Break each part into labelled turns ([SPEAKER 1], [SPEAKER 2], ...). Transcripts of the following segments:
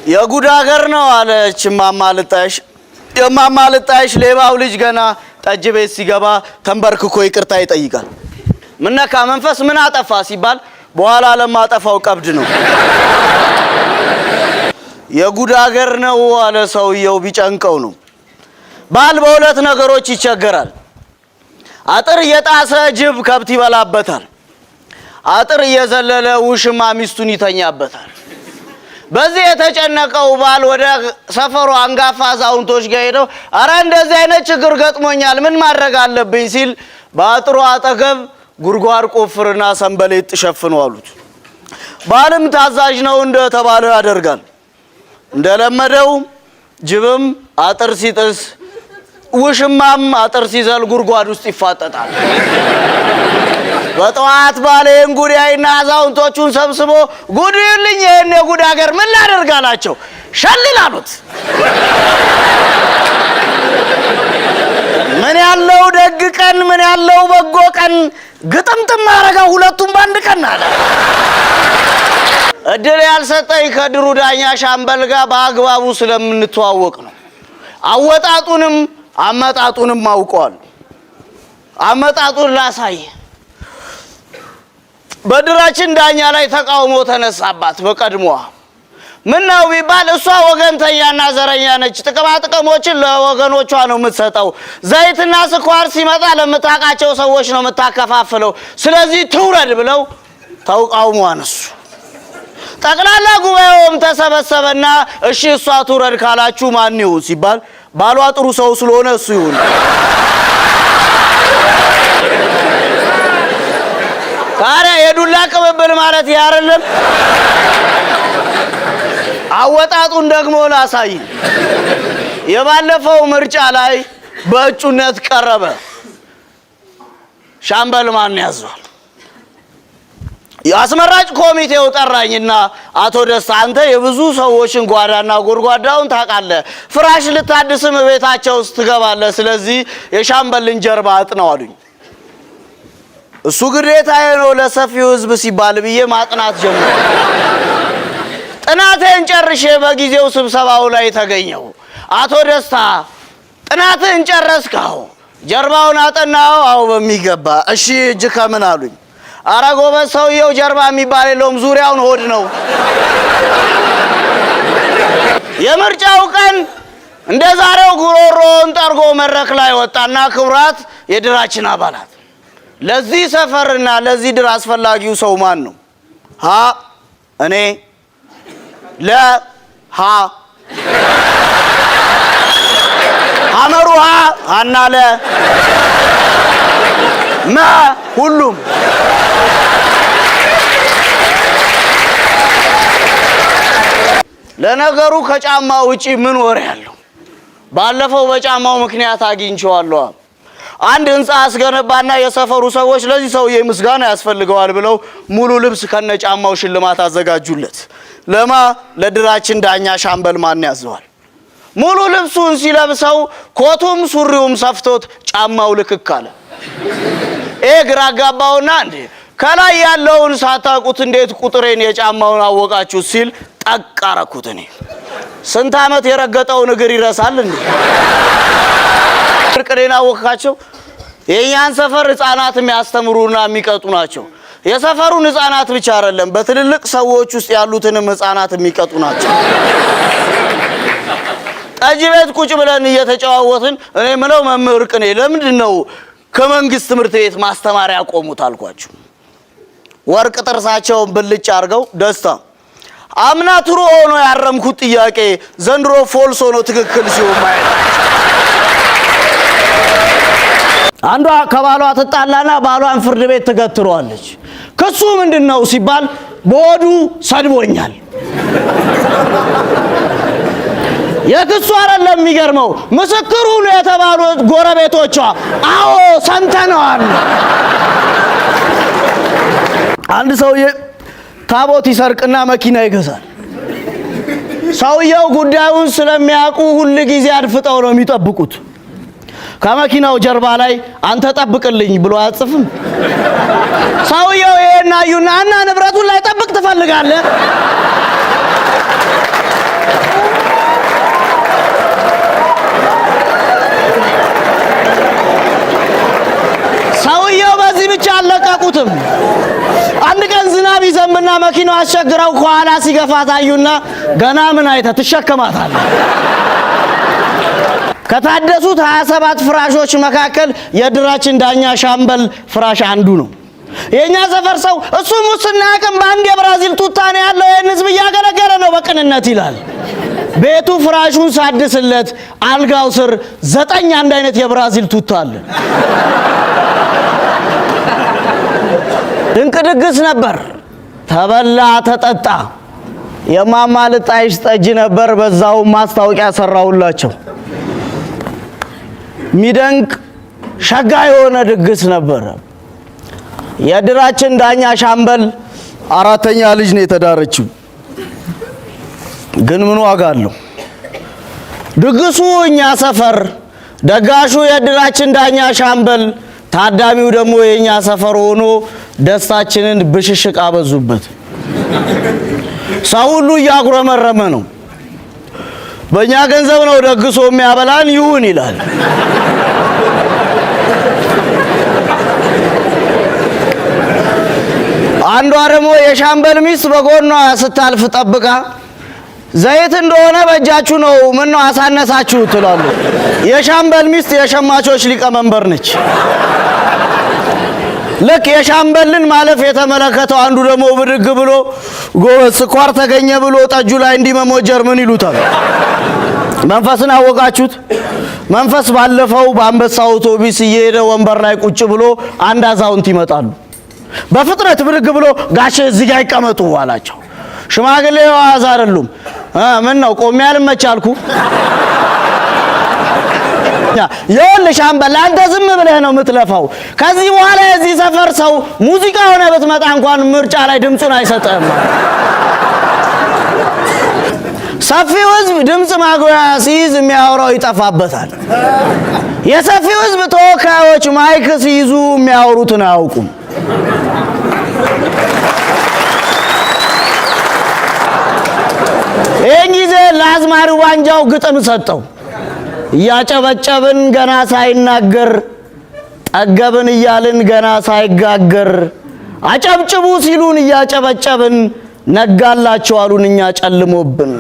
[SPEAKER 1] የጉድ ሀገር ነው አለች ማማልጣሽ። የማማልጣሽ ሌባው ልጅ ገና ጠጅ ቤት ሲገባ ተንበርክኮ ይቅርታ ይጠይቃል። ምነካ መንፈስ ምን አጠፋ ሲባል በኋላ ለማጠፋው ቀብድ ነው። የጉድ ሀገር ነው አለ ሰውየው ቢጨንቀው ነው። ባል በሁለት ነገሮች ይቸገራል። አጥር እየጣሰ ጅብ ከብት ይበላበታል። አጥር እየዘለለ ውሽማ ሚስቱን ይተኛበታል። በዚህ የተጨነቀው ባል ወደ ሰፈሩ አንጋፋ አዛውንቶች ጋር ሄዶ አረ እንደዚህ አይነት ችግር ገጥሞኛል ምን ማድረግ አለብኝ ሲል በአጥሩ አጠገብ ጉርጓር ቆፍርና ሰንበሌጥ ሸፍኑ አሉት። ባልም ታዛዥ ነው እንደተባለው ያደርጋል። እንደለመደው ጅብም አጥር ሲጥስ ውሽማም አጥር ሲዘል ጉርጓድ ውስጥ ይፋጠጣል። በጠዋት ባሌን ጉዳይና አዛውንቶቹን ሰብስቦ ጉድልኝ ይሄን የጉድ ሀገር ምን ላደርጋላቸው ሸልል አሉት። ምን ያለው ደግ ቀን ምን ያለው በጎ ቀን ግጥምጥም አረጋው ሁለቱም ባንድ ቀን አለ። እድል ያልሰጠኝ ከድሩ ዳኛ ሻምበል ጋር በአግባቡ ስለምንተዋወቅ ነው። አወጣጡንም አመጣጡንም አውቀዋል። አመጣጡን ላሳይ። በድራችን ዳኛ ላይ ተቃውሞ ተነሳባት በቀድሞዋ። ምን ነው ቢባል እሷ ወገንተኛና ዘረኛ ነች። ጥቅማ ጥቅሞችን ለወገኖቿ ነው የምትሰጠው። ዘይትና ስኳር ሲመጣ ለምታቃቸው ሰዎች ነው የምታከፋፍለው። ስለዚህ ትውረድ ብለው ተቃውሞ አነሱ። ጠቅላላ ጉባኤውም ተሰበሰበና እሺ እሷ ትውረድ ካላችሁ ማን ይሁን ሲባል ባሏ ጥሩ ሰው ስለሆነ እሱ ይሁን። ታዲያ የዱላ ቅብብል ማለት ያረለም። አወጣጡን ደግሞ ላሳይ። የባለፈው ምርጫ ላይ በእጩነት ቀረበ። ሻምበል ማን ያዟል? ያስመራጭ ኮሚቴው ጠራኝና አቶ ደስታ አንተ የብዙ ሰዎችን ጓዳና ጎርጓዳውን ታውቃለህ። ፍራሽ ልታድስም ቤታቸው ውስጥ ትገባለህ። ስለዚህ የሻምበልን ጀርባ አጥነው አሉኝ። እሱ ግዴታዬ ነው ለሰፊው ህዝብ ሲባል ብዬ ማጥናት ጀመርኩ። ጥናቴን ጨርሼ በጊዜው ስብሰባው ላይ ተገኘው። አቶ ደስታ ጥናትን ጨረስከው? ጀርባውን አጠናው? አው በሚገባ። እሺ እጅ ከምን አሉኝ። አረ ጎበዝ ሰውየው ጀርባ የሚባል የለውም ዙሪያውን ሆድ ነው። የምርጫው ቀን እንደ ዛሬው ጉሮሮን ጠርጎ መድረክ ላይ ወጣና ክቡራት የድራችን አባላት ለዚህ ሰፈርና ለዚህ ድር አስፈላጊው ሰው ማን ነው? ሀ እኔ፣ ለ ሀ አመሩሃ ሀና ለ መ ሁሉም ለነገሩ ከጫማ ውጪ ምን ወሬ ያለው? ባለፈው በጫማው ምክንያት አግኝቼዋለሁ። አንድ ህንጻ አስገነባና የሰፈሩ ሰዎች ለዚህ ሰውዬ ምስጋና ያስፈልገዋል ብለው ሙሉ ልብስ ከነጫማው ሽልማት አዘጋጁለት። ለማ ለድራችን ዳኛ ሻምበል ማን ያዘዋል። ሙሉ ልብሱን ሲለብሰው ኮቱም ሱሪውም ሰፍቶት ጫማው ልክክ አለ። ግራ ጋባውና እንዴ ከላይ ያለውን ሳታውቁት እንዴት ቁጥሬን የጫማውን አወቃችሁ ሲል ጠቃረኩት። እኔ ስንት አመት የረገጠውን እግር ይረሳል እንዴ? ቅሬና ወካቸው የኛን ሰፈር ህፃናት የሚያስተምሩና የሚቀጡ ናቸው። የሰፈሩን ህፃናት ብቻ አይደለም በትልልቅ ሰዎች ውስጥ ያሉትንም ህፃናት የሚቀጡ ናቸው። ጠጅ ቤት ቁጭ ብለን እየተጨዋወትን እኔ ምለው መምህር ቅኔ ለምንድን ነው ከመንግስት ትምህርት ቤት ማስተማሪያ ያቆሙት አልኳቸው። ወርቅ ጥርሳቸውን ብልጭ አርገው ደስታ አምና ትሩ ሆኖ ያረምኩት ጥያቄ ዘንድሮ ፎልስ ሆኖ ትክክል ሲሆን ማለት አንዷ ከባሏ ተጣላና ባሏን ፍርድ ቤት ተገትሯለች። ክሱ ምንድነው ሲባል በወዱ ሰድቦኛል። የክሱ አይደለም የሚገርመው ምስክሩ ነው የተባሉት ጎረቤቶቿ አዎ ሰምተናል። አንድ ሰውዬ ታቦት ይሰርቅና መኪና ይገዛል። ሰውየው ጉዳዩን ስለሚያውቁ ሁሉ ጊዜ አድፍጠው ነው የሚጠብቁት። ከመኪናው ጀርባ ላይ አንተ ጠብቅልኝ ብሎ አጽፍም። ሰውየው ይሄን አዩና እና ንብረቱን ላይ ጠብቅ ትፈልጋለህ? አያውቁትም። አንድ ቀን ዝናብ ይዘንብና መኪናው አስቸግረው ከኋላ ሲገፋት አዩና ገና ምን አይተህ ትሸከማታለህ? ከታደሱት 27 ፍራሾች መካከል የድራችን ዳኛ ሻምበል ፍራሽ አንዱ ነው። የኛ ሰፈር ሰው እሱ ሙስና ያቅም በአንድ የብራዚል ቱታ ነው ያለው፣ ይህን ህዝብ እያገለገለ ነው በቅንነት ይላል። ቤቱ ፍራሹን ሳድስለት አልጋው ስር 9 አንድ አይነት የብራዚል ቱታ አለ። ድንቅ ድግስ ነበር። ተበላ ተጠጣ። የማማ ልጣይሽ ጠጅ ነበር። በዛው ማስታወቂያ ሰራውላቸው። ሚደንቅ ሸጋ የሆነ ድግስ ነበር። የድራችን ዳኛ ሻምበል 4ኛ ልጅ ነው የተዳረችው። ግን ምን ዋጋ አለው? ድግሱ እኛ ሰፈር፣ ደጋሹ የድራችን ዳኛ ሻምበል፣ ታዳሚው ደግሞ የኛ ሰፈር ሆኖ ደስታችንን ብሽሽቅ አበዙበት። ሰው ሁሉ እያጉረመረመ ነው። በእኛ ገንዘብ ነው ደግሶ የሚያበላን ይሁን ይላል። አንዷ ደግሞ የሻምበል ሚስት በጎኗ ስታልፍ ጠብቃ ዘይት እንደሆነ በእጃችሁ ነው ምን ነው አሳነሳችሁ ትላሉ። የሻምበል ሚስት የሸማቾች ሊቀመንበር ነች። ልክ የሻምበልን ማለፍ የተመለከተው አንዱ ደግሞ ብድግ ብሎ ጎበዝ ስኳር ተገኘ ብሎ ጠጁ ላይ እንዲመሞጀር ምን ይሉታል? መንፈስን አወቃችሁት? መንፈስ ባለፈው በአንበሳ አውቶቡስ እየሄደ ወንበር ላይ ቁጭ ብሎ አንድ አዛውንት ይመጣሉ። በፍጥነት ብድግ ብሎ ጋሼ እዚህ ጋር ይቀመጡ አላቸው። ሽማግሌው አዛ አይደሉም። ምን ነው ቆሜ አልመቻልኩ? ይኸውልህ ሻምበል አንተ ዝም ብለህ ነው የምትለፋው። ከዚህ በኋላ የዚህ ሰፈር ሰው ሙዚቃ ሆነ ብትመጣ እንኳን ምርጫ ላይ ድምፁን አይሰጥም። ሰፊው ህዝብ ድምፅ ማጉያ ሲይዝ የሚያወራው ይጠፋበታል። የሰፊው ህዝብ ተወካዮች ማይክ ሲይዙ የሚያወሩትን አያውቁም። ይህን ጊዜ ለአዝማሪው ዋንጃው ግጥም ሰጠው። እያጨበጨብን ገና ሳይናገር፣ ጠገብን እያልን ገና ሳይጋገር፣ አጨብጭቡ ሲሉን እያጨበጨብን፣ ነጋላቸው አሉን እኛ ጨልሞብን።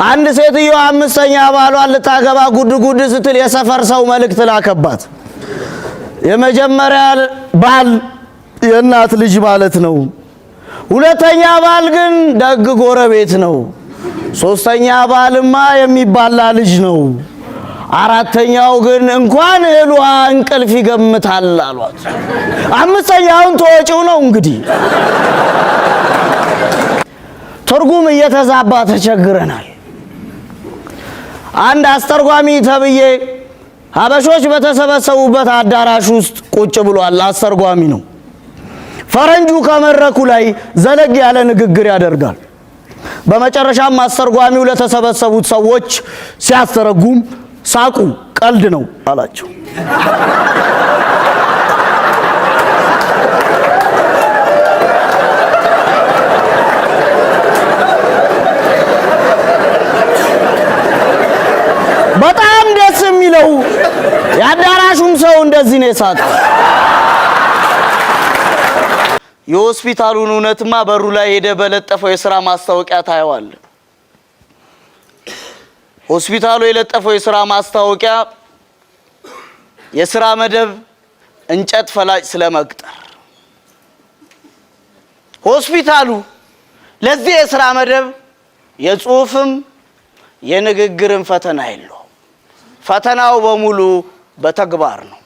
[SPEAKER 1] አንድ ሴትዮ 5ኛ ባሏን ልታገባ ጉድ ጉድ ስትል የሰፈር ሰው መልእክት ላከባት። የመጀመሪያ ባል የእናት ልጅ ማለት ነው። 2ኛ ባል ግን ደግ ጎረቤት ነው። 3ኛ ባልማ የሚባላ ልጅ ነው። 4ኛው ግን እንኳን እህሏ እንቅልፍ ይገምታል አሏት። 5ኛውን ተወጪው ነው እንግዲህ። ትርጉም እየተዛባ ተቸግረናል። አንድ አስተርጓሚ ተብዬ ሀበሾች በተሰበሰቡበት አዳራሽ ውስጥ ቁጭ ብሏል። አስተርጓሚ ነው። ፈረንጁ ከመድረኩ ላይ ዘለግ ያለ ንግግር ያደርጋል። በመጨረሻም አስተርጓሚው ለተሰበሰቡት ሰዎች ሲያስተረጉም ሳቁ፣ ቀልድ ነው አላቸው። በጣም ደስ የሚለው የአዳራሹም ሰው እንደዚህ ነው የሳቀው። የሆስፒታሉን እውነትማ በሩ ላይ ሄደ በለጠፈው የሥራ ማስታወቂያ ታየዋል። ሆስፒታሉ የለጠፈው የሥራ ማስታወቂያ የሥራ መደብ እንጨት ፈላጭ ስለመቅጠር። ሆስፒታሉ ለዚህ የሥራ መደብ የጽሁፍም የንግግርም ፈተና የለው። ፈተናው በሙሉ በተግባር ነው።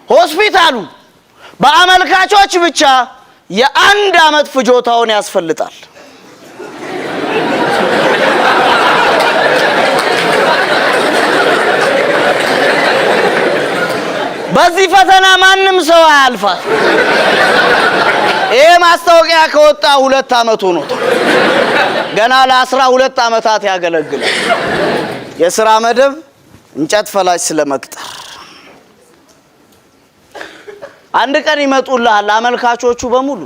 [SPEAKER 1] ሆስፒታሉ በአመልካቾች ብቻ የ1 ዓመት ፍጆታውን ያስፈልጣል። በዚህ ፈተና ማንም ሰው አያልፋል። ይሄ ማስታወቂያ ከወጣ 2 ዓመት ሆኖታል። ገና ለ12 ዓመታት ያገለግላል። የሥራ መደብ እንጨት ፈላጭ ስለመቅጠር። አንድ ቀን ይመጡልሃል አመልካቾቹ በሙሉ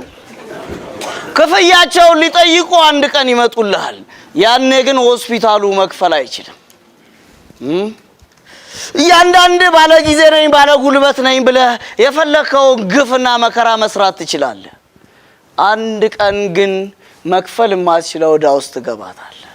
[SPEAKER 1] ክፍያቸውን ሊጠይቁ አንድ ቀን ይመጡልሃል። ያኔ ግን ሆስፒታሉ መክፈል አይችልም። እያንዳንድ ባለ ጊዜ ነኝ ባለ ጉልበት ነኝ ብለህ የፈለከውን ግፍና መከራ መስራት ትችላለህ። አንድ ቀን ግን መክፈል የማትችለው ዕዳ ውስጥ ትገባታለህ።